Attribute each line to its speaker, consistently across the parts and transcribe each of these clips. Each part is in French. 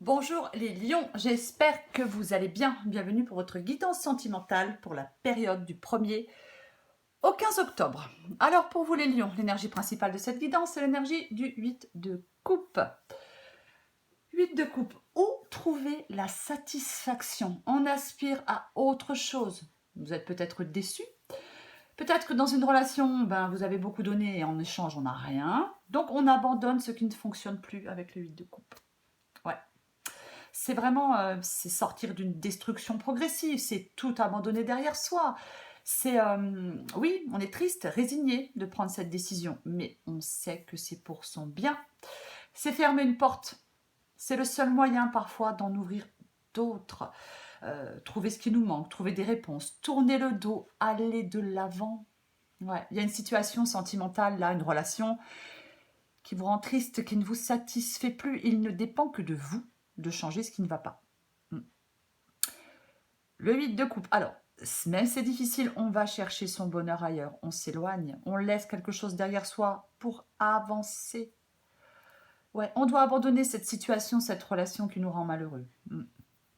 Speaker 1: Bonjour les lions, j'espère que vous allez bien. Bienvenue pour votre guidance sentimentale pour la période du 1er au 15 octobre. Alors pour vous les lions, l'énergie principale de cette guidance, c'est l'énergie du 8 de coupe. 8 de coupe, où trouver la satisfaction? On aspire à autre chose. Vous êtes peut-être déçu. Peut-être que dans une relation, vous avez beaucoup donné et en échange, on n'a rien. Donc on abandonne ce qui ne fonctionne plus avec le 8 de coupe. Ouais. C'est vraiment c'est sortir d'une destruction progressive, c'est tout abandonner derrière soi. C'est oui, on est triste, résigné de prendre cette décision, mais on sait que c'est pour son bien. C'est fermer une porte. C'est le seul moyen parfois d'en ouvrir d'autres. Trouver ce qui nous manque, trouver des réponses, tourner le dos, aller de l'avant. Ouais. Il y a une situation sentimentale là, une relation qui vous rend triste, qui ne vous satisfait plus. Il ne dépend que de vous de changer ce qui ne va pas. Le 8 de coupe. Alors, même si c'est difficile, on va chercher son bonheur ailleurs. On s'éloigne, on laisse quelque chose derrière soi pour avancer. Ouais, on doit abandonner cette situation, cette relation qui nous rend malheureux.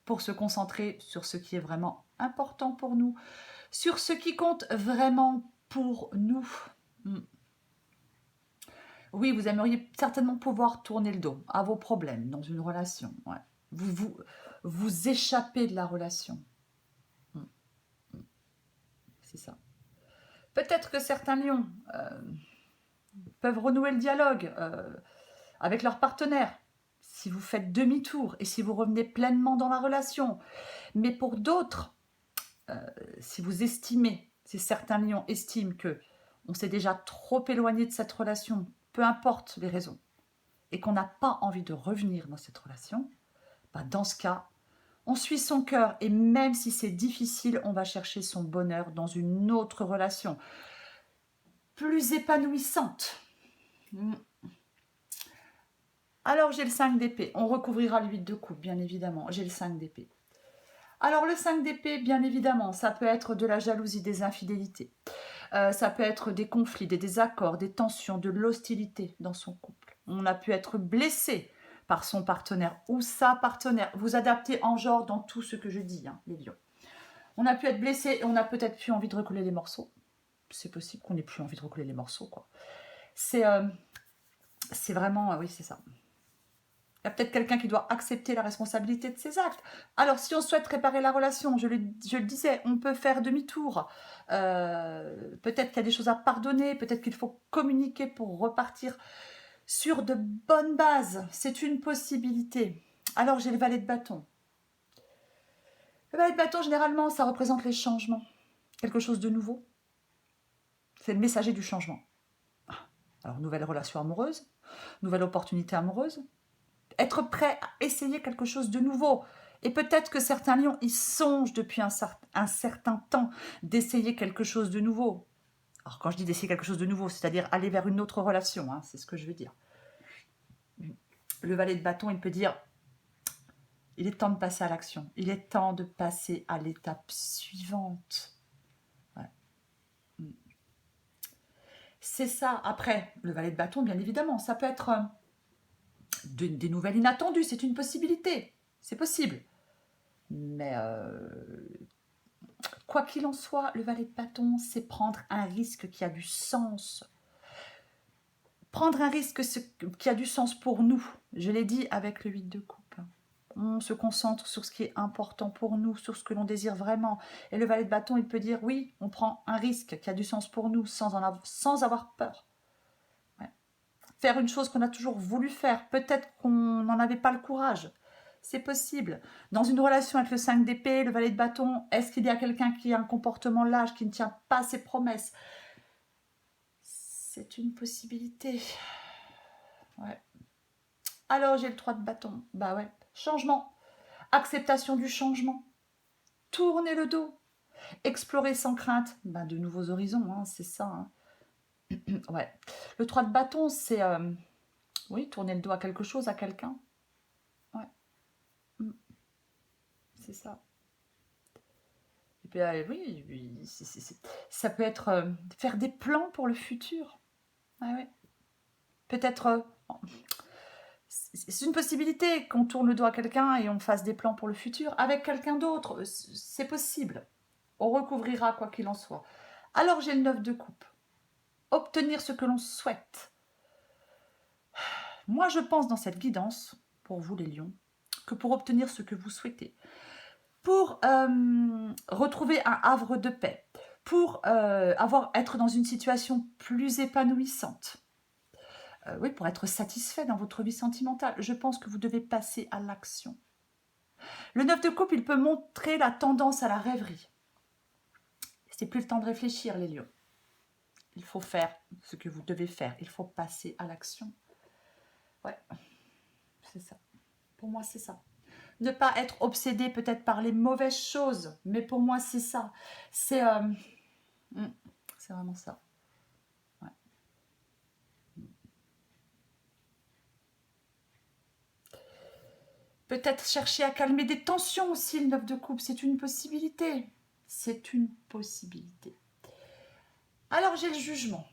Speaker 1: Pour se concentrer sur ce qui est vraiment important pour nous, sur ce qui compte vraiment pour nous. Oui, vous aimeriez certainement pouvoir tourner le dos à vos problèmes dans une relation. Ouais. Vous échappez de la relation. C'est ça. Peut-être que certains lions peuvent renouer le dialogue avec leur partenaire si vous faites demi-tour et si vous revenez pleinement dans la relation. Mais pour d'autres, si vous estimez, si certains lions estiment que on s'est déjà trop éloigné de cette relation, peu importe les raisons, et qu'on n'a pas envie de revenir dans cette relation, dans ce cas, on suit son cœur et même si c'est difficile, on va chercher son bonheur dans une autre relation, plus épanouissante. Alors j'ai le 5 d'épée, on recouvrira le 8 de coupe, bien évidemment, j'ai le 5 d'épée. Alors le 5 d'épée, bien évidemment, ça peut être de la jalousie, des infidélités, ça peut être des conflits, des désaccords, des tensions, de l'hostilité dans son couple. On a pu être blessé par son partenaire ou sa partenaire. Vous adaptez en genre dans tout ce que je dis, hein, les lions. On a pu être blessé et on a peut-être plus envie de recoller les morceaux. C'est possible qu'on n'ait plus envie de recoller les morceaux, quoi. C'est vraiment, oui, c'est ça. Il y a peut-être quelqu'un qui doit accepter la responsabilité de ses actes. Alors, si on souhaite réparer la relation, je le disais, on peut faire demi-tour. Peut-être qu'il y a des choses à pardonner, peut-être qu'il faut communiquer pour repartir sur de bonnes bases. C'est une possibilité. Alors, j'ai le valet de bâton. Le valet de bâton, généralement, ça représente les changements. Quelque chose de nouveau. C'est le messager du changement. Alors, nouvelle relation amoureuse, nouvelle opportunité amoureuse, être prêt à essayer quelque chose de nouveau. Et peut-être que certains lions, ils songent depuis un certain temps d'essayer quelque chose de nouveau. Alors quand je dis d'essayer quelque chose de nouveau, c'est-à-dire aller vers une autre relation, hein, c'est ce que je veux dire. Le valet de bâton, il peut dire, il est temps de passer à l'action. Il est temps de passer à l'étape suivante. Ouais. C'est ça. Après, le valet de bâton, bien évidemment, ça peut être des nouvelles inattendues, c'est une possibilité. C'est possible. Mais quoi qu'il en soit, le valet de bâton, c'est prendre un risque qui a du sens. Prendre un risque qui a du sens pour nous. Je l'ai dit avec le 8 de coupe. On se concentre sur ce qui est important pour nous, sur ce que l'on désire vraiment. Et le valet de bâton, il peut dire oui, on prend un risque qui a du sens pour nous sans avoir peur. Ouais. Faire une chose qu'on a toujours voulu faire. Peut-être qu'on n'en avait pas le courage. C'est possible. Dans une relation avec le 5 d'épée, le valet de bâton, est-ce qu'il y a quelqu'un qui a un comportement lâche, qui ne tient pas ses promesses? C'est une possibilité. Ouais. Alors j'ai le 3 de bâton. Bah ouais. Changement. Acceptation du changement. Tourner le dos. Explorer sans crainte. De nouveaux horizons, hein, c'est ça. Hein. Ouais. Le 3 de bâton, c'est oui, tourner le dos à quelque chose, à quelqu'un. Ouais. C'est ça. Et puis, oui, ça peut être faire des plans pour le futur. Ah ouais. Peut-être C'est une possibilité qu'on tourne le dos à quelqu'un et on fasse des plans pour le futur avec quelqu'un d'autre. C'est possible. On recouvrira quoi qu'il en soit. Alors j'ai le 9 de coupe. Obtenir ce que l'on souhaite. Moi je pense dans cette guidance, pour vous les lions, que pour obtenir ce que vous souhaitez, pour retrouver un havre de paix, pour être dans une situation plus épanouissante, oui, pour être satisfait dans votre vie sentimentale, je pense que vous devez passer à l'action. Le 9 de coupe, il peut montrer la tendance à la rêverie. C'est plus le temps de réfléchir, les lions. Il faut faire ce que vous devez faire. Il faut passer à l'action. Ouais, c'est ça. Pour moi, c'est ça. Ne pas être obsédé peut-être par les mauvaises choses, mais pour moi, c'est ça. C'est vraiment ça. Ouais. Peut-être chercher à calmer des tensions aussi, le 9 de coupe. C'est une possibilité. C'est une possibilité. Alors, j'ai le jugement.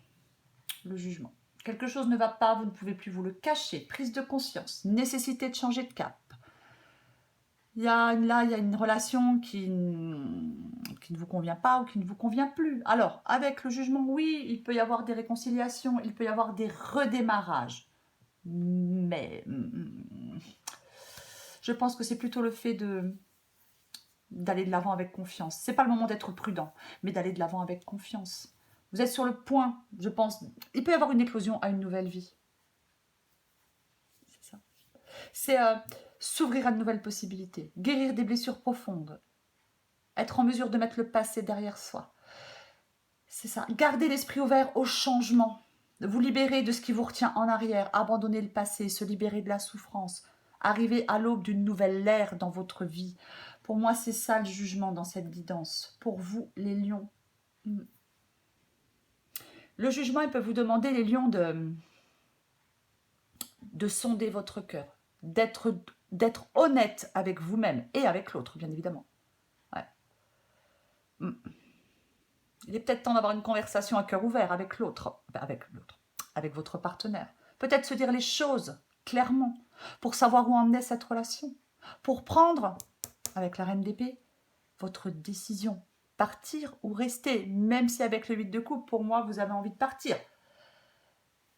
Speaker 1: Le jugement. Quelque chose ne va pas, vous ne pouvez plus vous le cacher. Prise de conscience, nécessité de changer de cap. Il y a une relation qui ne vous convient pas ou qui ne vous convient plus. Alors, avec le jugement, oui, il peut y avoir des réconciliations, il peut y avoir des redémarrages. Mais je pense que c'est plutôt le fait d'aller de l'avant avec confiance. C'est pas le moment d'être prudent, mais d'aller de l'avant avec confiance. Vous êtes sur le point, je pense. Il peut y avoir une éclosion à une nouvelle vie. C'est ça. C'est s'ouvrir à de nouvelles possibilités, guérir des blessures profondes, être en mesure de mettre le passé derrière soi. C'est ça. Garder l'esprit ouvert au changement, vous libérer de ce qui vous retient en arrière, abandonner le passé, se libérer de la souffrance, arriver à l'aube d'une nouvelle ère dans votre vie. Pour moi, c'est ça le jugement dans cette guidance. Pour vous, les lions. Le jugement, il peut vous demander, les lions, de sonder votre cœur, d'être honnête avec vous-même et avec l'autre, bien évidemment. Ouais. Il est peut-être temps d'avoir une conversation à cœur ouvert avec l'autre, avec votre partenaire. Peut-être se dire les choses clairement pour savoir où en est cette relation, pour prendre, avec la reine d'épée, votre décision. Partir ou rester, même si avec le 8 de coupe, pour moi, vous avez envie de partir.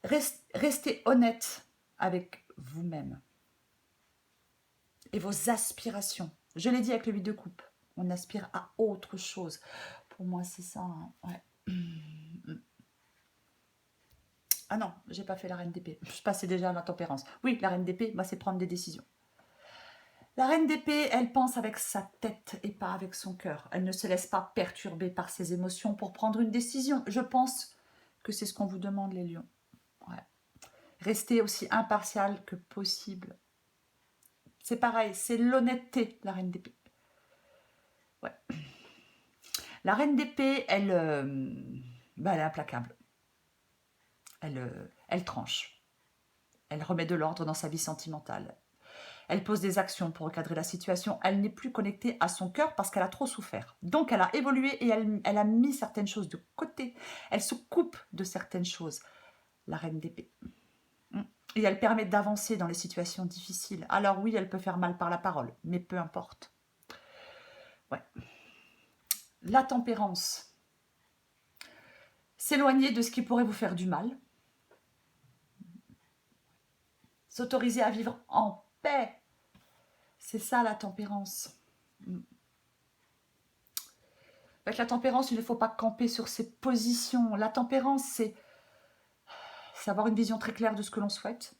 Speaker 1: Restez honnête avec vous-même et vos aspirations. Je l'ai dit avec le 8 de coupe, on aspire à autre chose. Pour moi, c'est ça. Hein. Ouais. Ah non, j'ai pas fait la reine d'épée. Je passais déjà à la tempérance. Oui, la reine d'épée, c'est prendre des décisions. La reine d'épée, elle pense avec sa tête et pas avec son cœur. Elle ne se laisse pas perturber par ses émotions pour prendre une décision. Je pense que c'est ce qu'on vous demande, les lions. Ouais. Restez aussi impartial que possible. C'est pareil, c'est l'honnêteté, la reine d'épée. Ouais. La reine d'épée, elle est implacable. Elle tranche. Elle remet de l'ordre dans sa vie sentimentale. Elle pose des actions pour recadrer la situation. Elle n'est plus connectée à son cœur parce qu'elle a trop souffert. Donc elle a évolué et elle a mis certaines choses de côté. Elle se coupe de certaines choses. La reine d'épée. Et elle permet d'avancer dans les situations difficiles. Alors oui, elle peut faire mal par la parole, mais peu importe. Ouais. La tempérance. S'éloigner de ce qui pourrait vous faire du mal. S'autoriser à vivre en paix. C'est ça la tempérance. Avec la tempérance, il ne faut pas camper sur ses positions. La tempérance, c'est avoir une vision très claire de ce que l'on souhaite.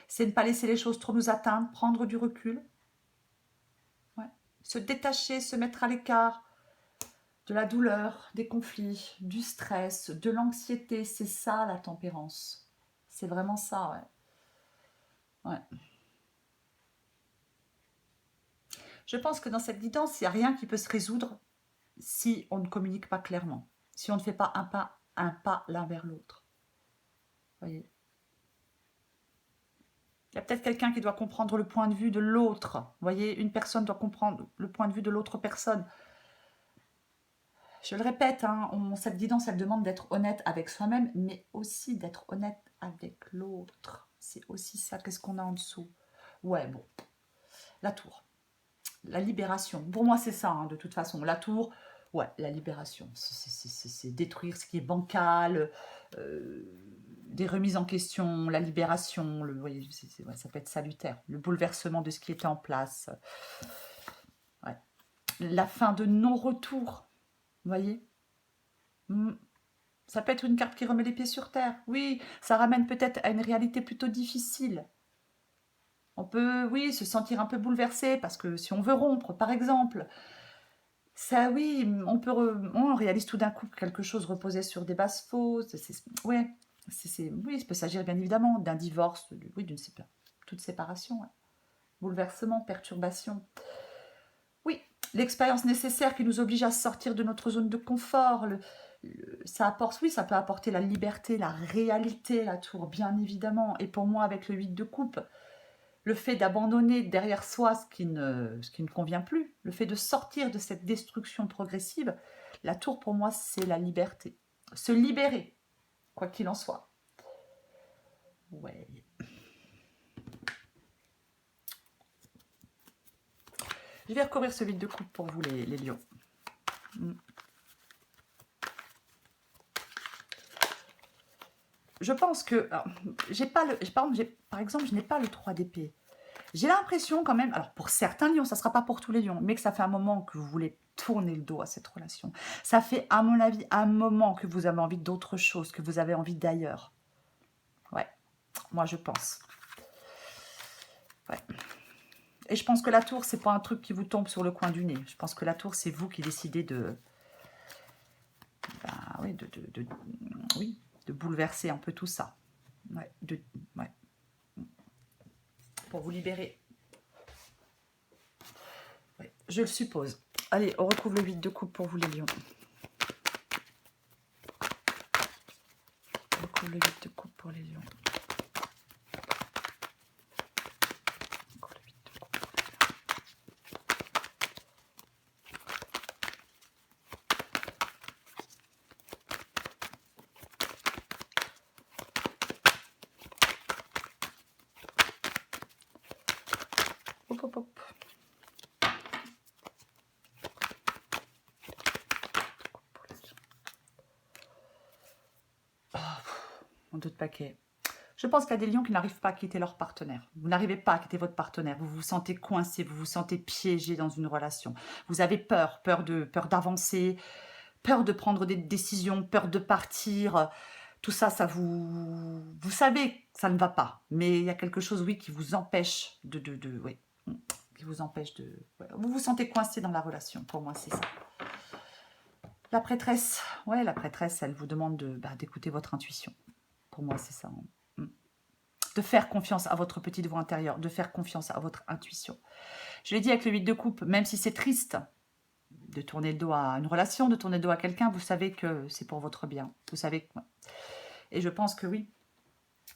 Speaker 1: C'est ne pas laisser les choses trop nous atteindre, prendre du recul. Ouais. Se détacher, se mettre à l'écart de la douleur, des conflits, du stress, de l'anxiété. C'est ça la tempérance. C'est vraiment ça, ouais. Ouais. Je pense que dans cette guidance, il n'y a rien qui peut se résoudre si on ne communique pas clairement, si on ne fait pas un pas l'un vers l'autre. Voyez. Il y a peut-être quelqu'un qui doit comprendre le point de vue de l'autre. Vous voyez, une personne doit comprendre le point de vue de l'autre personne. Je le répète, cette guidance, elle demande d'être honnête avec soi-même, mais aussi d'être honnête avec l'autre. C'est aussi ça. Qu'est-ce qu'on a en dessous? Ouais, bon. La tour. La libération. Pour moi, c'est ça, hein, de toute façon. La tour, ouais, la libération. C'est détruire ce qui est bancal, des remises en question, la libération. Vous voyez, ouais, ça peut être salutaire. Le bouleversement de ce qui était en place. Ouais. La fin de non-retour. Vous voyez? Ça peut être une carte qui remet les pieds sur terre. Oui, ça ramène peut-être à une réalité plutôt difficile. On peut, oui, se sentir un peu bouleversé parce que si on veut rompre, par exemple, ça, oui, on réalise tout d'un coup que quelque chose reposait sur des bases fausses. Ouais, oui, ça peut s'agir bien évidemment d'un divorce, oui, toute séparation, ouais. Bouleversement, perturbation. Oui, l'expérience nécessaire qui nous oblige à sortir de notre zone de confort. Ça apporte, oui, ça peut apporter la liberté, la réalité, la tour, bien évidemment. Et pour moi, avec le 8 de coupe, le fait d'abandonner derrière soi ce qui ne convient plus, le fait de sortir de cette destruction progressive, la tour pour moi c'est la liberté. Se libérer, quoi qu'il en soit. Ouais. Je vais recouvrir ce 8 de coupe pour vous les lions. Je pense que, par exemple, je n'ai pas le 3 d'épée. J'ai l'impression quand même, alors pour certains lions, ça ne sera pas pour tous les lions, mais que ça fait un moment que vous voulez tourner le dos à cette relation. Ça fait, à mon avis, un moment que vous avez envie d'autre chose, que vous avez envie d'ailleurs. Ouais, moi je pense. Ouais. Et je pense que la tour, c'est pas un truc qui vous tombe sur le coin du nez. Je pense que la tour, c'est vous qui décidez oui, de bouleverser un peu tout ça. Ouais, ouais. Pour vous libérer. Ouais, je le suppose. Allez, on recouvre le 8 de coupe pour vous les lions. On recouvre le 8 de coupe pour les lions. Hop, hop, hop. Oh, mon dos de paquet. Je pense qu'il y a des lions qui n'arrivent pas à quitter leur partenaire. Vous n'arrivez pas à quitter votre partenaire. Vous vous sentez coincé, vous vous sentez piégé dans une relation. Vous avez peur d'avancer, peur de prendre des décisions, peur de partir. Tout ça, vous savez que ça ne va pas. Mais il y a quelque chose, oui, qui vous empêche oui, qui vous empêche de... Ouais, vous vous sentez coincé dans la relation. Pour moi, c'est ça. La prêtresse, ouais, la prêtresse, elle vous demande d'écouter votre intuition. Pour moi, c'est ça. De faire confiance à votre petite voix intérieure, de faire confiance à votre intuition. Je l'ai dit avec le 8 de coupe, même si c'est triste de tourner le dos à une relation, de tourner le dos à quelqu'un, vous savez que c'est pour votre bien. Vous savez que... Et je pense que oui,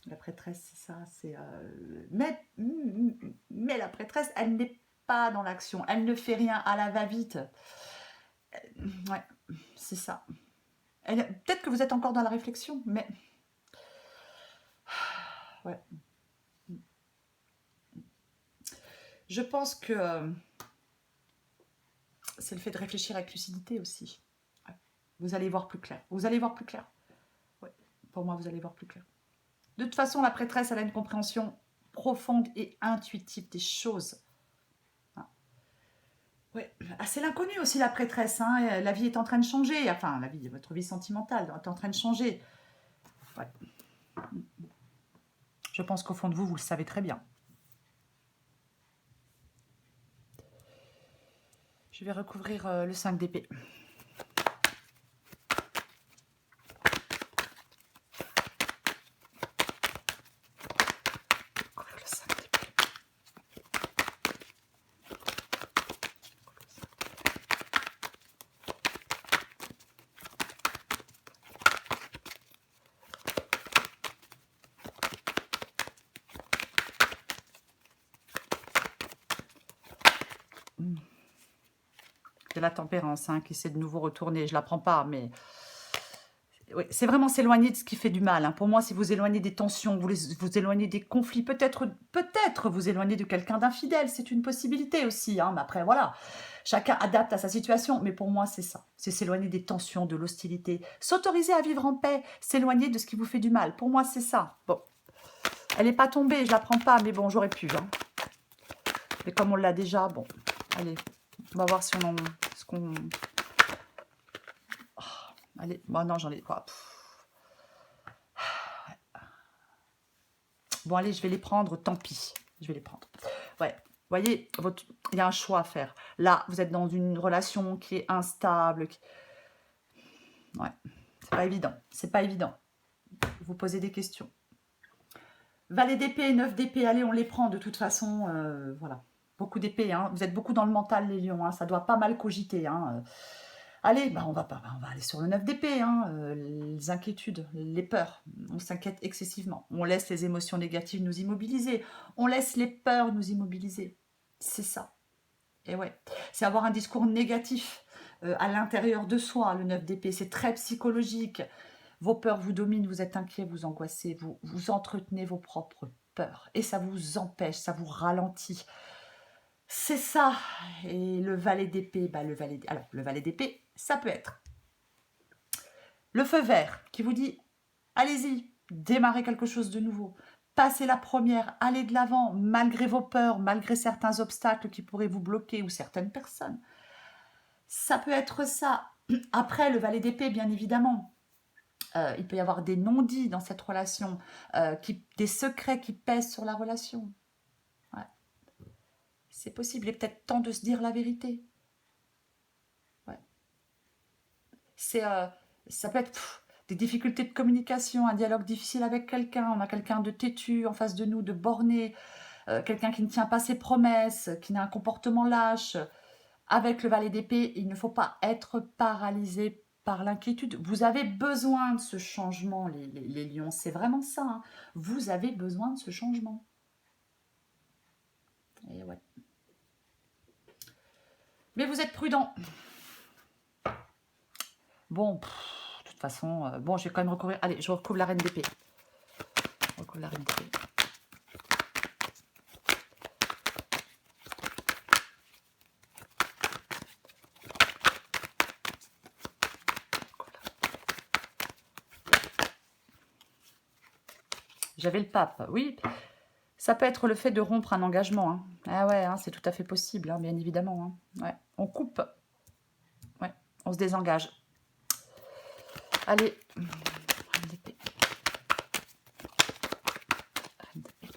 Speaker 1: la prêtresse, c'est ça. Mais la prêtresse, elle n'est pas dans l'action. Elle ne fait rien à la va-vite. Ouais, c'est ça. Peut-être que vous êtes encore dans la réflexion, mais... Ouais. Je pense que c'est le fait de réfléchir avec lucidité aussi. Ouais. Vous allez voir plus clair. Vous allez voir plus clair. Ouais. Pour moi, vous allez voir plus clair. De toute façon, la prêtresse, elle a une compréhension profonde et intuitive des choses. Ouais. C'est l'inconnu aussi, la prêtresse. Hein. La vie est en train de changer. Enfin, votre vie sentimentale est en train de changer. Ouais. Je pense qu'au fond de vous, vous le savez très bien. Je vais recouvrir le 5 d'épée. C'est la tempérance qui essaie de nouveau retourner. Je ne la prends pas, mais Oui, c'est vraiment s'éloigner de ce qui fait du mal, hein. Pour moi, si vous éloignez des tensions, vous éloignez des conflits, peut-être vous éloignez de quelqu'un d'infidèle, c'est une possibilité aussi, hein. Mais après, voilà, chacun adapte à sa situation. Mais pour moi, c'est ça. C'est s'éloigner des tensions, de l'hostilité, s'autoriser à vivre en paix, s'éloigner de ce qui vous fait du mal. Pour moi, c'est ça. Bon, elle n'est pas tombée, je la prends pas, mais bon, j'aurais pu, hein. Mais comme on l'a déjà, bon, allez, on va voir si on en... ce qu'on... Oh, allez, bon, non, j'en ai quoi. Bon, allez, je vais les prendre, tant pis. Je vais les prendre. Ouais, vous voyez, il y a un choix à faire. Là, vous êtes dans une relation qui est instable. Ouais, c'est pas évident. C'est pas évident. Vous posez des questions. Valet d'épée, 9 d'épée, allez, on les prend de toute façon. Voilà. Beaucoup d'épée, hein. Vous êtes beaucoup dans le mental, les lions, hein. Ça doit pas mal cogiter, hein. Allez, bah on va aller sur le 9 d'épée, hein. Les inquiétudes, les peurs. On s'inquiète excessivement. On laisse les émotions négatives nous immobiliser. On laisse les peurs nous immobiliser. C'est ça. Et ouais, c'est avoir un discours négatif à l'intérieur de soi, le 9 d'épée. C'est très psychologique. Vos peurs vous dominent, vous êtes inquiet, vous angoissez, vous entretenez vos propres peurs. Et ça vous empêche, ça vous ralentit. C'est ça. Et le valet d'épée, bah le valet d'épée, ça peut être le feu vert qui vous dit, allez-y, démarrez quelque chose de nouveau. Passez la première, allez de l'avant, malgré vos peurs, malgré certains obstacles qui pourraient vous bloquer ou certaines personnes. Ça peut être ça. Après, le valet d'épée, bien évidemment. Il peut y avoir des non-dits dans cette relation, des secrets qui pèsent sur la relation. Ouais. C'est possible, il est peut-être temps de se dire la vérité. Ouais. Ça peut être des difficultés de communication, un dialogue difficile avec quelqu'un, on a quelqu'un de têtu en face de nous, de borné, quelqu'un qui ne tient pas ses promesses, qui a un comportement lâche. Avec le valet d'épée, il ne faut pas être paralysé par l'inquiétude. Vous avez besoin de ce changement, les lions. C'est vraiment ça, hein. Vous avez besoin de ce changement. Et ouais. Mais vous êtes prudent. Bon, de toute façon, bon, je vais quand même recouvrir. Allez, je recouvre la reine d'épée. Je recouvre la reine d'épée. J'avais le pape, oui. Ça peut être le fait de rompre un engagement, hein. Ah ouais, hein, c'est tout à fait possible, hein, bien évidemment, hein. Ouais. On coupe. Ouais, on se désengage. Allez. Reine d'épée. Reine d'épée.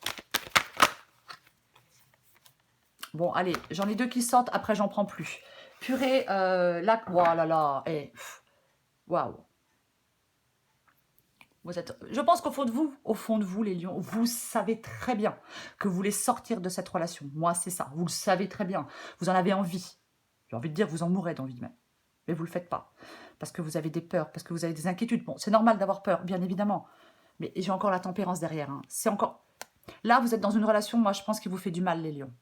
Speaker 1: Bon, allez, j'en ai deux qui sortent, après j'en prends plus. Purée, là, oh là là, waouh. Je pense qu'au fond de vous, les lions, vous savez très bien que vous voulez sortir de cette relation. Moi, c'est ça, vous le savez très bien. Vous en avez envie. J'ai envie de dire, vous en mourrez d'envie même. Mais vous ne le faites pas. Parce que vous avez des peurs, parce que vous avez des inquiétudes. Bon, c'est normal d'avoir peur, bien évidemment. Mais j'ai encore la tempérance derrière, hein. C'est encore... Là, vous êtes dans une relation, moi, je pense qu'il vous fait du mal, les lions.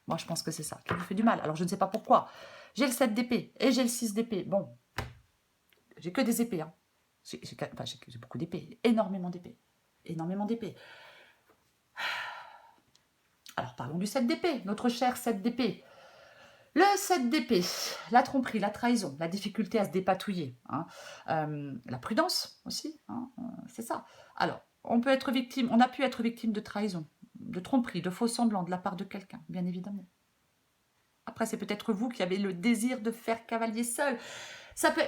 Speaker 1: Moi, je pense que c'est ça, qui vous fait du mal. Alors, je ne sais pas pourquoi. J'ai le 7 d'épée et j'ai le 6 d'épée. Bon, j'ai que des épées, hein. J'ai beaucoup d'épées, énormément d'épées. Énormément d'épées. Alors, parlons du 7 d'épée, notre cher 7 d'épée. Le 7 d'épée, la tromperie, la trahison, la difficulté à se dépatouiller, hein. La prudence aussi, hein, c'est ça. Alors, on a pu être victime de trahison, de tromperie, de faux semblants de la part de quelqu'un, bien évidemment. Après, c'est peut-être vous qui avez le désir de faire cavalier seul.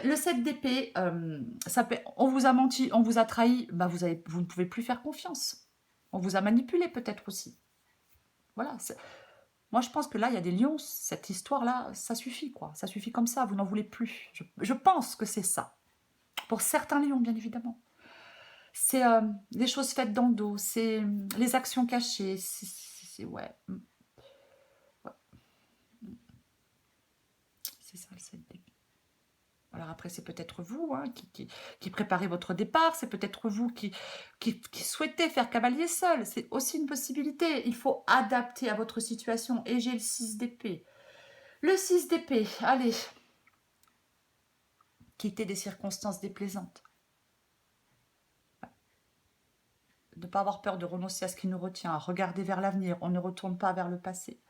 Speaker 1: Le 7 d'épée, on vous a menti, on vous a trahi, bah vous ne pouvez plus faire confiance. On vous a manipulé peut-être aussi. Voilà. Moi, je pense que là, il y a des lions, cette histoire-là, ça suffit, quoi. Ça suffit comme ça, vous n'en voulez plus. Je pense que c'est ça. Pour certains lions, bien évidemment. C'est les choses faites dans le dos, c'est les actions cachées, ouais. Ouais. C'est ça, le 7 d'épée. Alors après, c'est peut-être vous, hein, qui préparez votre départ, c'est peut-être vous qui souhaitez faire cavalier seul. C'est aussi une possibilité. Il faut adapter à votre situation. Et j'ai le 6 d'épée. Le 6 d'épée, allez. Quitter des circonstances déplaisantes. De ne pas avoir peur de renoncer à ce qui nous retient, regarder vers l'avenir, on ne retourne pas vers le passé.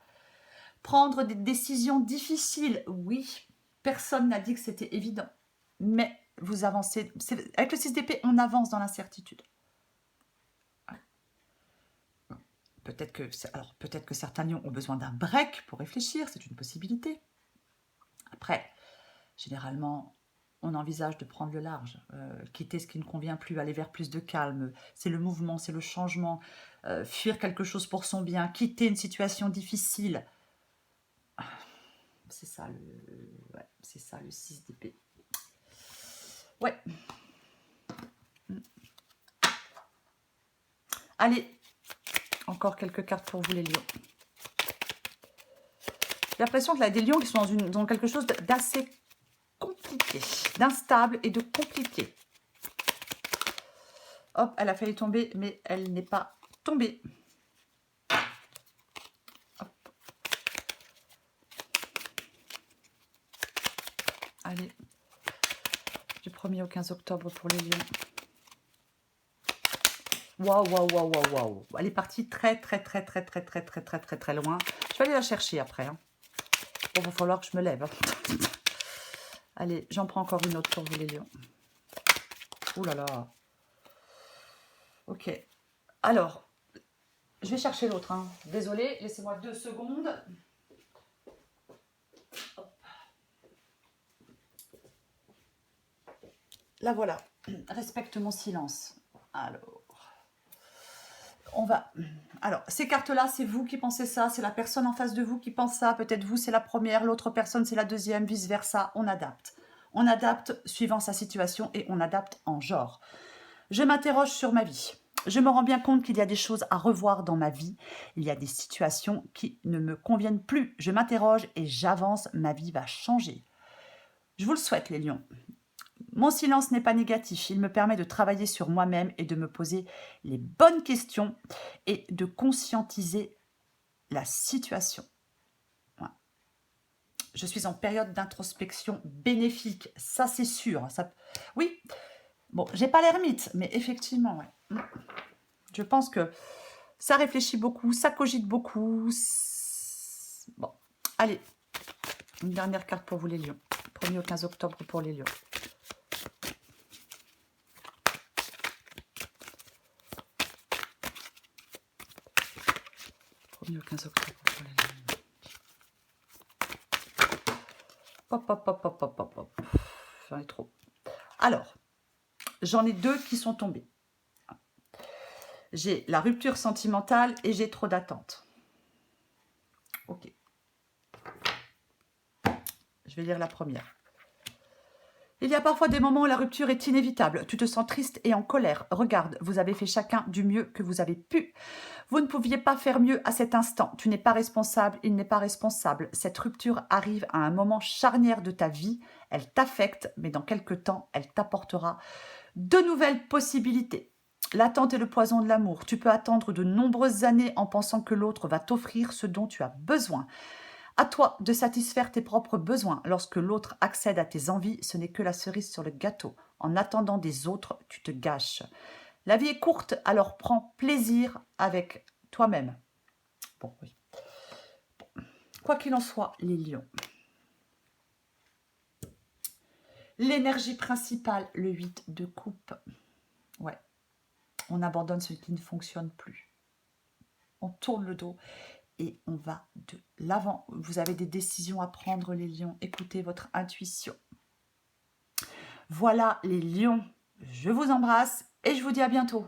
Speaker 1: Prendre des décisions difficiles, oui, personne n'a dit que c'était évident, mais vous avancez. Avec le 6 d'épée, on avance dans l'incertitude. Peut-être que certains lions ont besoin d'un break pour réfléchir, c'est une possibilité. Après, généralement, on envisage de prendre le large, quitter ce qui ne convient plus, aller vers plus de calme. C'est le mouvement, c'est le changement, fuir quelque chose pour son bien, quitter une situation difficile. C'est ça le 6 d'épée. Ouais. Allez, encore quelques cartes pour vous les lions. J'ai l'impression qu'il y a des lions qui sont dans quelque chose d'assez compliqué, d'instable et de compliqué. Hop, elle a failli tomber, mais elle n'est pas tombée. Hop. Allez, du 1er au 15 octobre pour les lions. Waouh, waouh, waouh, waouh, waouh. Elle est partie très loin. Je vais aller la chercher après. Hein. Bon, il va falloir que je me lève. Hein. Allez, j'en prends encore une autre pour vous les lions. Ouh là là. Ok. Alors, je vais chercher l'autre. Hein. Désolée, laissez-moi 2 secondes. Hop. La voilà. Respecte mon silence. Alors, ces cartes-là, c'est vous qui pensez ça, c'est la personne en face de vous qui pense ça, peut-être vous, c'est la première, l'autre personne, c'est la deuxième, vice-versa, on adapte. On adapte suivant sa situation et on adapte en genre. Je m'interroge sur ma vie. Je me rends bien compte qu'il y a des choses à revoir dans ma vie. Il y a des situations qui ne me conviennent plus. Je m'interroge et j'avance, ma vie va changer. Je vous le souhaite, les lions. Mon silence n'est pas négatif, il me permet de travailler sur moi-même et de me poser les bonnes questions et de conscientiser la situation. Voilà. Je suis en période d'introspection bénéfique, ça c'est sûr. Ça... Oui, bon, j'ai pas l'ermite, mais effectivement, ouais. Je pense que ça réfléchit beaucoup, ça cogite beaucoup. Bon, allez, une dernière carte pour vous les lions. 1er au 15 octobre pour les lions. Le 15 octobre pour les lions. Hop. J'en ai trop. Alors, j'en ai 2 qui sont tombés. J'ai la rupture sentimentale et j'ai trop d'attentes. Ok. Je vais lire la première. Il y a parfois des moments où la rupture est inévitable. Tu te sens triste et en colère. Regarde, vous avez fait chacun du mieux que vous avez pu. Vous ne pouviez pas faire mieux à cet instant. Tu n'es pas responsable, il n'est pas responsable. Cette rupture arrive à un moment charnière de ta vie. Elle t'affecte, mais dans quelque temps, elle t'apportera de nouvelles possibilités. L'attente est le poison de l'amour. Tu peux attendre de nombreuses années en pensant que l'autre va t'offrir ce dont tu as besoin. À toi de satisfaire tes propres besoins. Lorsque l'autre accède à tes envies, ce n'est que la cerise sur le gâteau. En attendant des autres, tu te gâches. La vie est courte, alors prends plaisir avec toi-même. Bon, oui. Bon. Quoi qu'il en soit, les lions. L'énergie principale, le 8 de coupe. Ouais. On abandonne ce qui ne fonctionne plus. On tourne le dos. Et on va de l'avant. Vous avez des décisions à prendre, les lions. Écoutez votre intuition. Voilà, les lions. Je vous embrasse et je vous dis à bientôt.